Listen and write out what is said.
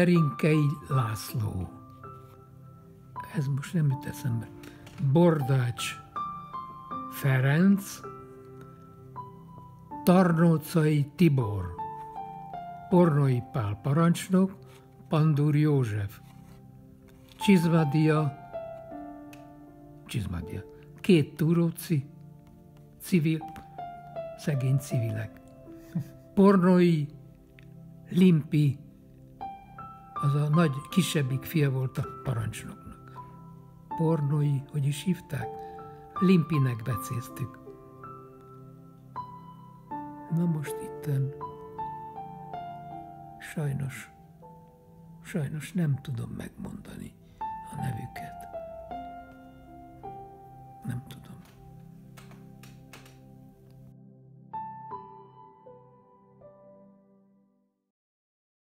Berinkei László. Ez most nem jut eszembe. Bordács Ferenc, Tarnócai Tibor, Pornói Pál parancsnok, Pandúr József, Csizmadia, két túróci, civil, szegény civilek. Pornói Limpi, az a nagy, kisebbik fia volt a parancsnoknak. Pornói, hogy is hívták? Limpinek becéztük. Na most itten sajnos nem tudom megmondani a nevüket.